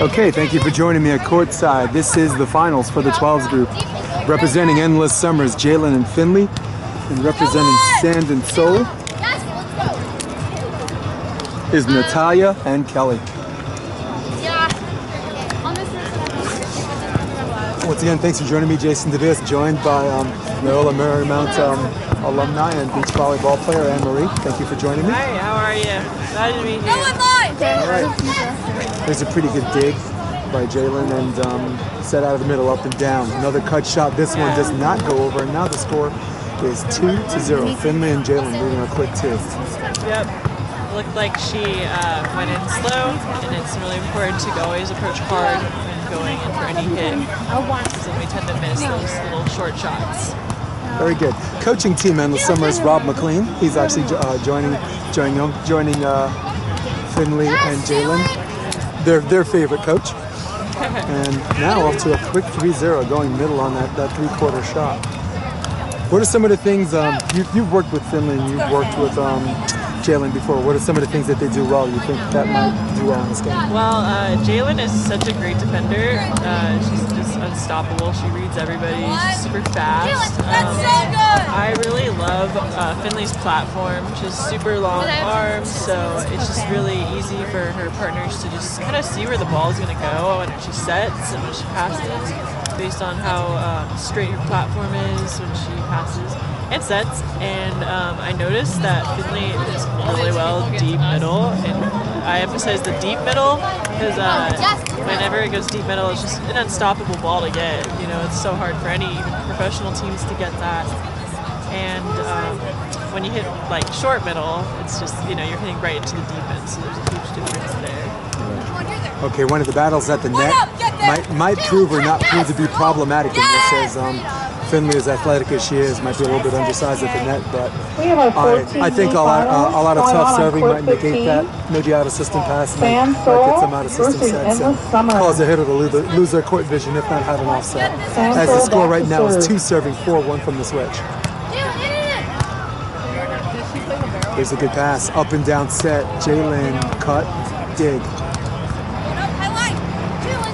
Okay, thank you for joining me at courtside. This is the finals for the 12s group. Representing Endless Summer's Jalen and Finley, and representing Sand and Soul is Natalia and Kelly. Once again, thanks for joining me, Jason DeVis, joined by Loyola Marymount alumni and beach volleyball player Anne-Marie. Thank you for joining me. Hi, how are you? Glad to be here. All right. There's a pretty good dig by Jalen and set out of the middle, up and down. Another cut shot. This one does not go over, and now the score is 2-0. Finley and Jalen leading a quick 2. Yep. Looked like she went in slow, and it's really important to always approach hard when going in for any hit, because then we tend to miss those little short shots. Very good. Coaching team Endless Summer is Rob McLean. He's actually joining Finley and Jalen, their favorite coach. And now up to a quick 3-0, going middle on that three-quarter shot. What are some of the things, you've worked with Finley and you've worked with Jalen before. What are some of the things that they do well you think that might do well in this game? Well, Jalen is such a great defender. She's just unstoppable. She reads everybody. She's super fast. I really love Finley's platform. She has super long arms, so it's just really easy for her partners to just kind of see where the ball is going to go when she sets and when she passes, based on how straight her platform is when she passes and sets. And I noticed that Finley is really well deep middle, and I emphasize the deep middle because whenever it goes deep middle, it's just an unstoppable ball to get. You know, it's so hard for any even professional teams to get that. And when you hit like short middle, it's just, you know, you're hitting right into the deep end, so there's a huge difference there. Okay, one of the battles at the net might prove or not prove to be problematic in this, as Finley, as athletic as she is, might be a little bit undersized at the net, but I think a lot of tough serving might negate that. Maybe out of system pass might get some out of system sets and cause a hitter to lose their court vision, if not have an offset. As the score right now is 2 serving, 4-1 from the switch. There's a good pass, up and down set. Jalen cut, dig.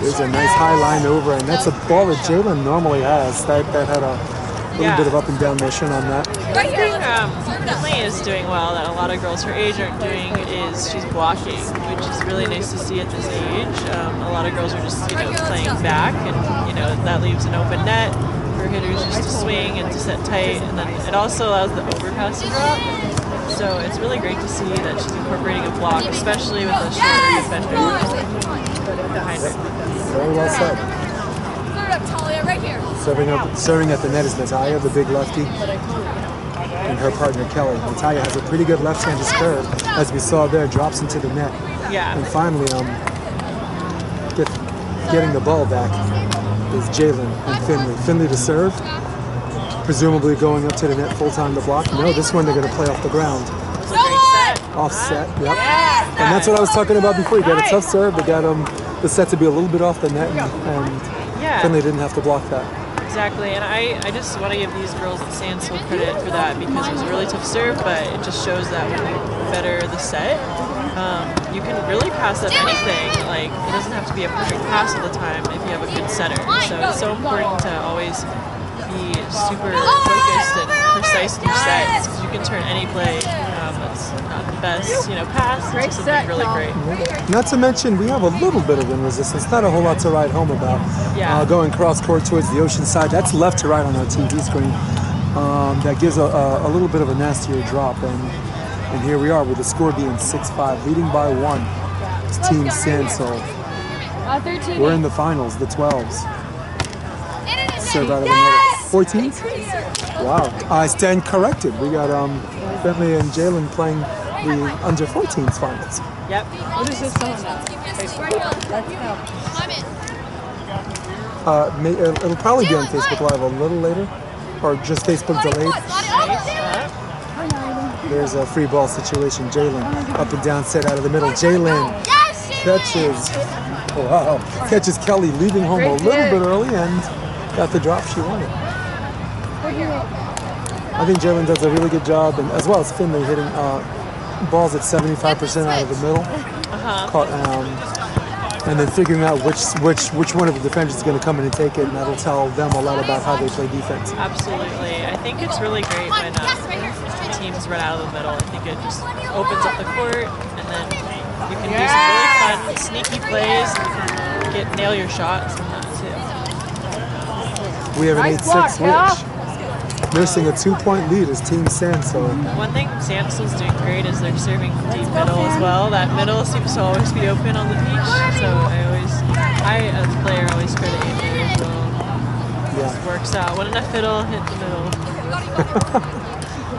There's a nice high line over, and that's a ball that Jalen normally has. That had a little bit of up and down motion on that. One thing Finley is doing well that a lot of girls her age aren't doing is she's blocking, which is really nice to see at this age. A lot of girls are just, you know, playing back, and you know that leaves an open net for hitters just to swing and to set tight, and then it also allows the overpass to drop. So it's really great to see that she's incorporating a block, especially with a shorter defender behind her. Very well said. Serving at the net is Natalia, the big lefty, and her partner Kelly. Natalia has a pretty good left-handed serve, as we saw there, drops into the net. Yeah. And finally, getting the ball back is Jalen and Finley. Finley to serve, presumably going up to the net full time to block. No, this one they're going to play off the ground. Offset, yep. And that's what I was talking about before. You got a tough serve, they got the set to be a little bit off the net, and Finley didn't have to block that. Exactly, and I just want to give these girls at Sandstone credit for that, because it was a really tough serve, but it just shows that when you better the set, you can really pass up anything. Like, it doesn't have to be a perfect pass all the time if you have a good setter. So it's so important to always be super focused and precise in your sets, because you can turn any play that's not the best, you know, pass into something really great. Not to mention, we have a little bit of wind resistance, not a whole lot to write home about. Going cross court towards the ocean side, that's left to right on our TV screen. That gives a little bit of a nastier drop, and here we are with the score being 6-5, leading by 1. It's Team Sandsoul. We're in the finals, the 12s. Serve out of the middle. 14's? Wow. I stand corrected. We got Finley and Jalen playing the under 14's finals. Yep. What is this on now? It'll probably be on Facebook Live a little later, or just Facebook delayed. There's a free ball situation. Jalen up and down set out of the middle. Jalen catches Kelly, leaving home a little bit early and got the drop she wanted. I think Jalen does a really good job, and as well as Finley, hitting balls at 75% out of the middle. and then figuring out which one of the defenders is going to come in and take it, and that'll tell them a lot about how they play defense. Absolutely. I think it's really great when teams run out of the middle. I think it just opens up the court, and then you can do some really fun, sneaky plays, and nail your shots from that too. We have an 8-6 switch. Nursing a 2-point lead is Team Sansol. One thing Sansol's doing great is they're serving deep middle as well. That middle seems to always be open on the beach, so I as a player always try to aim there as well. Yeah. It works out. When enough fiddle, hit the middle.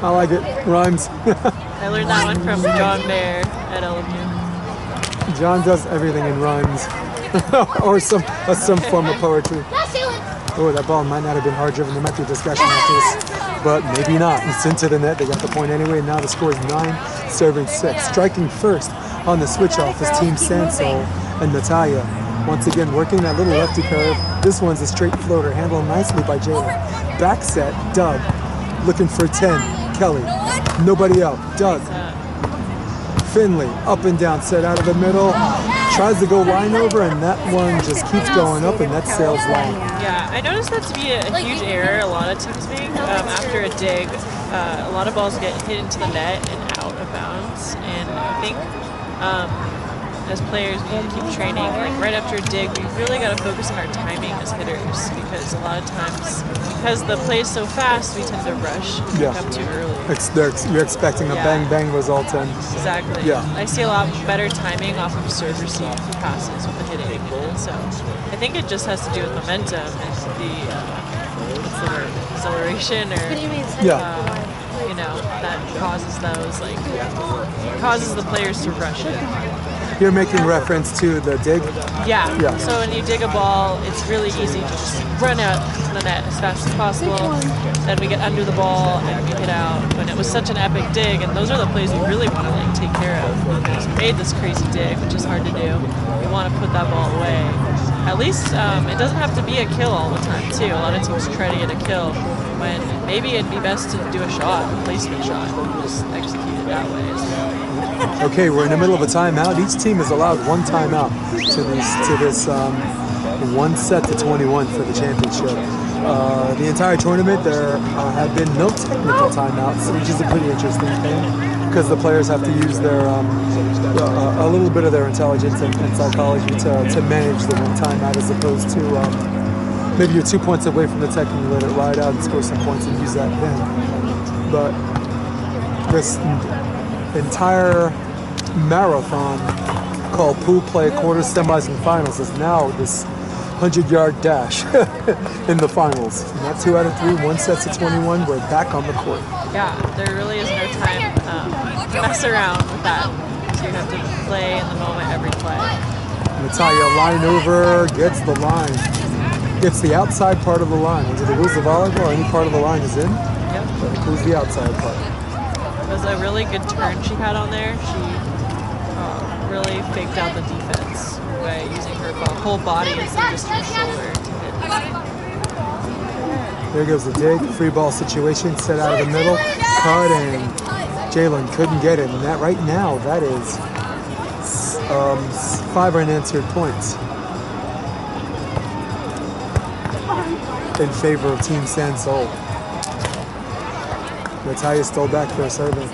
I like it. Rhymes. I learned that one from John Mayer at LMU. John does everything in rhymes, or some form of poetry. Oh, that ball might not have been hard driven. There might be a discussion after this, but maybe not. It's into the net. They got the point anyway. Now the score is 9, serving 6. Striking first on the switch off is Team Sansol and Natalia. Once again, working that little lefty curve. This one's a straight floater, handled nicely by Jalen. Back set, Doug. Looking for 10, Kelly. Nobody out, Doug. Finley, up and down, set out of the middle. Tries to go line over, and that one just keeps going up, and that sails long. Yeah, I noticed that to be a huge error a lot of teams make. After a dig, a lot of balls get hit into the net and out of bounds. And I think as players, we need to keep training. Like right after a dig, we really got to focus on our timing as hitters, because a lot of times, because the play is so fast, we tend to rush and come too early. You're expecting a bang-bang result, and exactly. Yeah. I see a lot better timing off of serve receive passes with the hitting, and so I think it just has to do with momentum and the what's the word, acceleration, or you know, that causes those causes the players to rush it. You're making reference to the dig? Yeah. So when you dig a ball, it's really easy to just run out to the net as fast as possible. Then we get under the ball and we hit out. When it was such an epic dig, and those are the plays we really want to take care of. Because we made this crazy dig, which is hard to do. We want to put that ball away. At least it doesn't have to be a kill all the time too. A lot of teams try to get a kill when maybe it'd be best to do a shot, a placement shot, and just execute it that way as well. Okay, we're in the middle of a timeout. Each team is allowed one timeout to this 1 set to 21 for the championship. The entire tournament, there have been no technical timeouts, which is a pretty interesting thing, because the players have to use their a little bit of their intelligence and psychology to manage the one timeout, as opposed to maybe you're 2 points away from the tech and you let it ride out and score some points and use that then. But this entire marathon called pool play, quarters, semis, and finals is now this 100-yard dash in the finals. Not 2 out of 3, 1 set to 21. We're back on the court. Yeah, there really is no time to mess around with that. So you have to play in the moment every play. Natalia line over, gets the line. Gets the outside part of the line. Under the rules of volleyball, any part of the line is in. Yep. That includes the outside part. It was a really good turn she had on there. She really faked out the defense by using her whole body instead of just her shoulder to hit. There goes the dig, free ball situation, set out of the middle, cut, and Jalen couldn't get it. And that right now, that is 5 unanswered points in favor of Team Sansol. Natalia's still back there serving.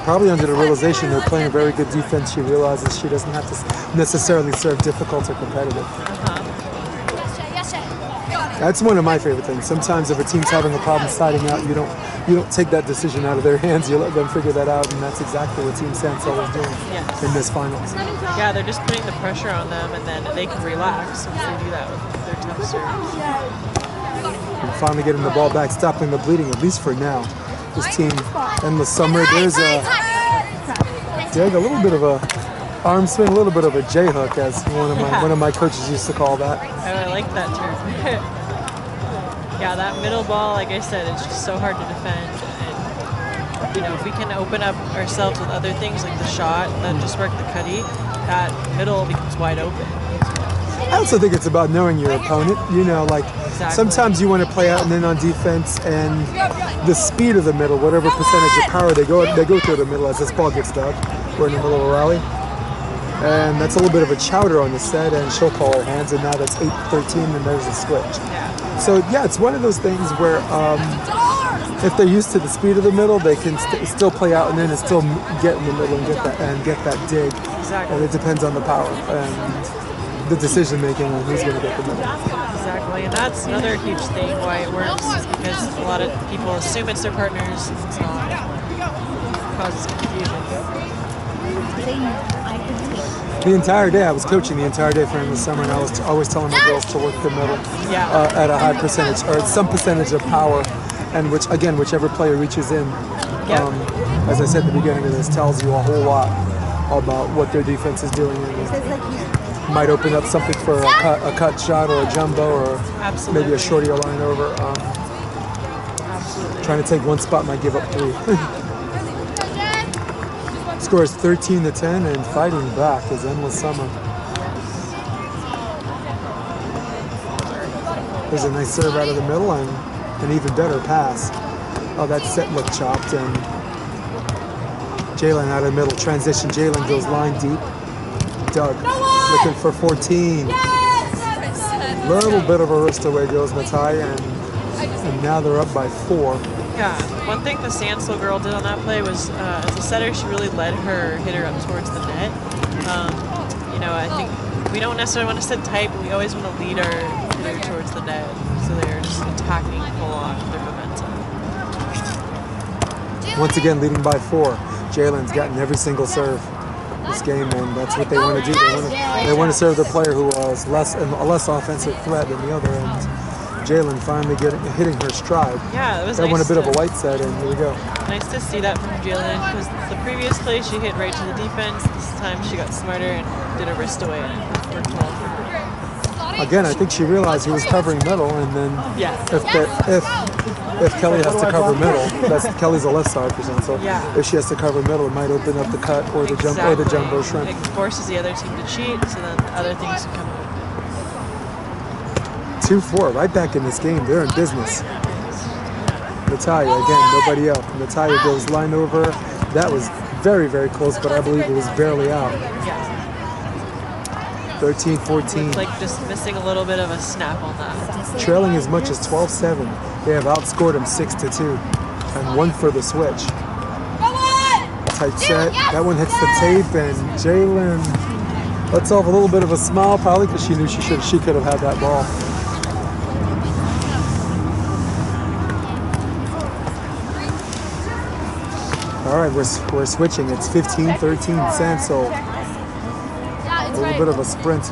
Probably under the realization they're playing very good defense, she realizes she doesn't have to necessarily serve difficult or competitive. That's one of my favorite things. Sometimes if a team's having a problem siding out, you don't take that decision out of their hands. You let them figure that out, and that's exactly what Team Sansol is doing in this finals. Yeah, they're just putting the pressure on them, and then they can relax once they do that with their tough serves. And finally getting the ball back, stopping the bleeding, at least for now. This team, Endless Summer, there's a little bit of a arm swing, a little bit of a J-hook, as one of my coaches used to call that. I like that term. Yeah, that middle ball, like I said, it's just so hard to defend. And, you know, if we can open up ourselves with other things like the shot, then just work the cutty, that middle becomes wide open. I also think it's about knowing your opponent. You know, like sometimes you want to play out and then on defense, and the speed of the middle, whatever percentage of power they go through the middle as this ball gets dug. We're in the middle of a rally. And that's a little bit of a chowder on the set, and she'll call her hands, and now that's 8-13, and there's a switch. Yeah. So yeah, it's one of those things where if they're used to the speed of the middle, they can still play out and then still get in the middle and get that dig. Exactly. And it depends on the power and the decision making on who's going to get the middle. Exactly, and that's another huge thing why it works, is because a lot of people assume it's their partners. It's not. It causes confusion. The entire day, I was coaching the entire day for Endless Summer, and I was always telling my girls to work the middle at a high percentage, or some percentage of power, and whichever player reaches in, as I said at the beginning of this, tells you a whole lot about what their defense is doing. And might open up something for a cut shot or a jumbo or maybe a shorty or line over. Trying to take one spot might give up 3. Score is 13-10, and fighting back is Endless Summer. There's a nice serve out of the middle and an even better pass. Oh, that set looked chopped, and Jalen out of the middle. Transition, Jalen goes line deep. Doug looking for 14. Little bit of a wrist away goes Natalia, and now they're up by 4. Yeah, one thing the Sansel girl did on that play was, as a setter, she really led her hitter up towards the net. You know, I think we don't necessarily want to sit tight, but we always want to lead our hitter towards the net, so they're just attacking full on their momentum. Once again, leading by 4. Jalen's gotten every single serve this game, and that's what they want to do. They want to serve the player who was a less offensive threat than the other, and Jalen finally hitting her stride. Yeah, it was that nice. Went a bit of a light set, and here we go. Nice to see that from Jalen, because the previous play she hit right to the defense. This time she got smarter and did a wrist away, and it worked well for her. Again, I think she realized he was covering middle, and then if Kelly has to cover middle, Kelly's a left side percent. So if she has to cover middle, it might open up the cut or the jumbo shrimp. It forces the other team to cheat, so then other things can come up. 2-4, right back in this game. They're in business. Natalia, again, nobody out. Natalia goes line over. That was very, very close, but I believe it was barely out. 13-14. Looked like just missing a little bit of a snap on that. Trailing as much as 12-7. They have outscored them 6-2. And 1 for the switch. Tight set. That one hits the tape, and Jalen lets off a little bit of a smile, probably because she knew she could have had that ball. All right, we're switching. It's 15-13 Sansel. A little bit of a sprint.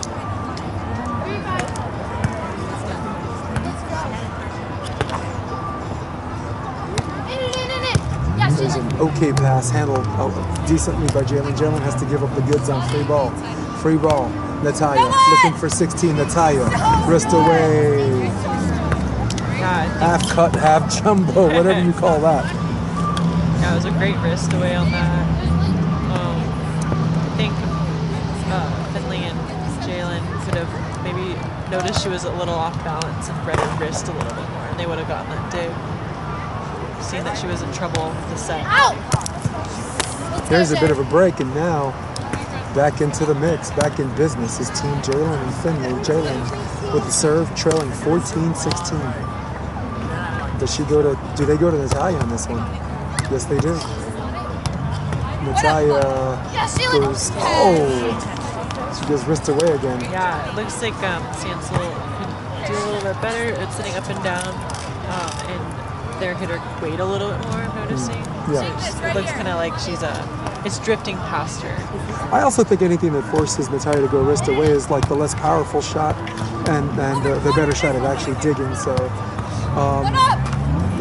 There's an okay pass handled decently by Jalen. Jalen has to give up the goods on free ball. Free ball. Natalia looking for 16. Natalia wrist away. Half cut, half jumbo, whatever you call that. Yeah, it was a great wrist away on that. I think Finley and Jalen could have maybe noticed she was a little off balance and read her wrist a little bit more, and they would have gotten that dig. Seen that she was in trouble with the set. There's a bit of a break, and now back into the mix, back in business is Team Jalen and Finley. Jalen with the serve, trailing 14-16. Do they go to Natalia on this one? Yes, they do. Natalia goes, she goes wrist away again. Yeah, it looks like Sansel could do a little bit better at sitting up and down, and their hitter wait a little bit more, I'm noticing. So it looks kind of like it's drifting past her. I also think anything that forces Natalia to go wrist away is like the less powerful shot and the better shot of actually digging. So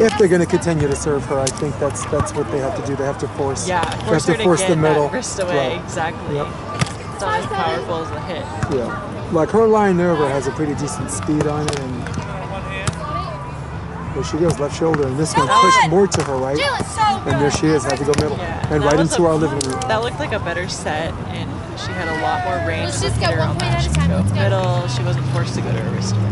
if they're going to continue to serve her, I think that's what they have to do. They have to force. Yeah, force her to force get the middle. That wrist away. Right. Exactly. Yep. It's not as powerful as the hit. Yeah, like her line over has a pretty decent speed on it, and there she goes, left shoulder, and this one pushed more to her right, and there she is, had to go middle, and right into our living room. That looked like a better set, and she had a lot more range. Let's just get one point at a time. She could go middle. She wasn't forced to go to her wrist away.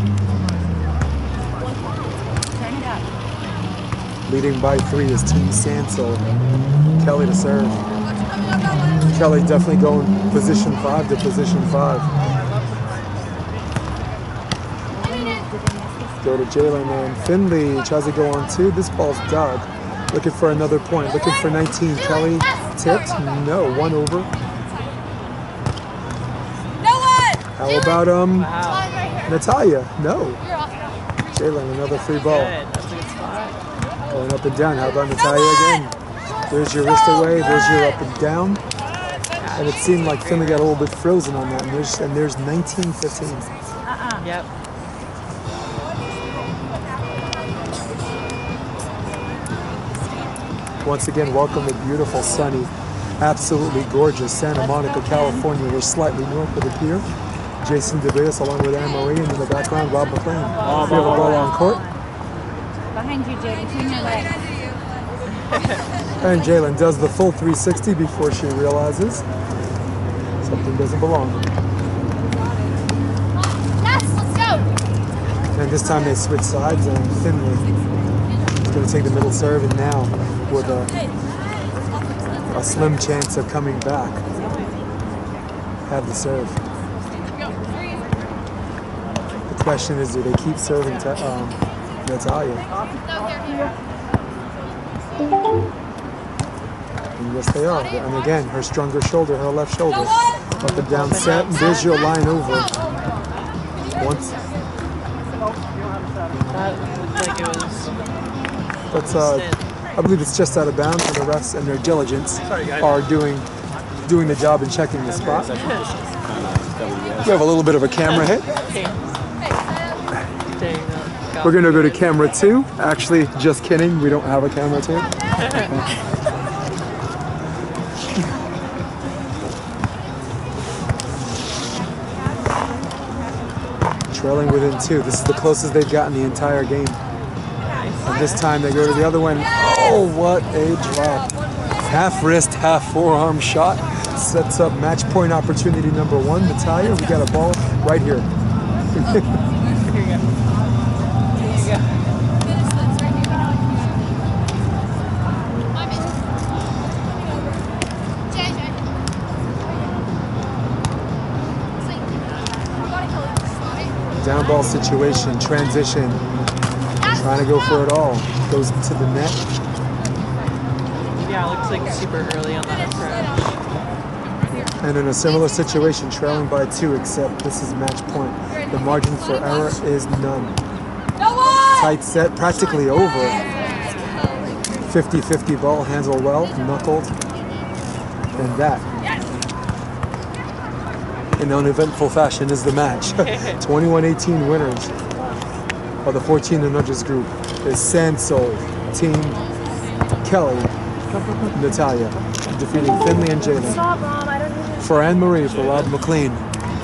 Leading by 3 is Team Sansel. Kelly to serve. Kelly definitely going position 5 to position 5. Go to Jalen and Finley. Tries to go on 2. This ball's dug. Looking for another point. Looking for 19. Kelly tipped. No. 1 over. How about Natalia? No. Jalen, another free ball. That's a good spot. Going up and down. How about Natalia again? There's your wrist away. There's your up and down. And it seemed like Finley got a little bit frozen on that. And there's 19-15. Yep. Once again, welcome to beautiful, sunny, absolutely gorgeous Santa Monica, California. We're slightly north of the pier. Jason DeBeas along with Anne Marie, and in the background, Rob McLean. We have a ball on court. Behind you, Jalen. Turn your leg. And Jalen does the full 360 before she realizes something doesn't belong. Yes, let's go. And this time they switch sides, and Finley is going to take the middle serve, and now with a slim chance of coming back, have the serve. The question is, do they keep serving Natalia? And yes, they are. And again, her stronger shoulder, her left shoulder. Up and down set, and there's your line over. Once. That looked like it was. I believe it's just out of bounds, and the refs and their diligence are doing the job and checking the spot. We have a little bit of a camera hit. We're going to go to camera 2. Actually, just kidding. We don't have a camera 2. Trailing within 2. This is the closest they've gotten the entire game. And this time they go to the other one. Oh, what a drop. Half wrist, half forearm shot. Sets up match point opportunity number 1. Natalia, we got a ball right here. Here you go. Down ball situation, transition. Trying to go for it all. Goes to the net. Yeah, it looks like super early on that approach. And in a similar situation, trailing by 2, except this is match point. The margin for error is none. Tight set, practically over. 50-50 ball, handled well, knuckled. And that, in uneventful fashion, is the match. 21-18 winners of the 14 and Nudges group is Sansol, Team Kelly, Natalia, defeating Finley and Jalen. For Anne Marie, for Rob McLean,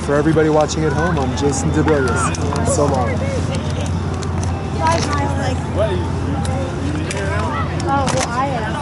for everybody watching at home, I'm Jason DeBeas. So long. Oh, well, I am.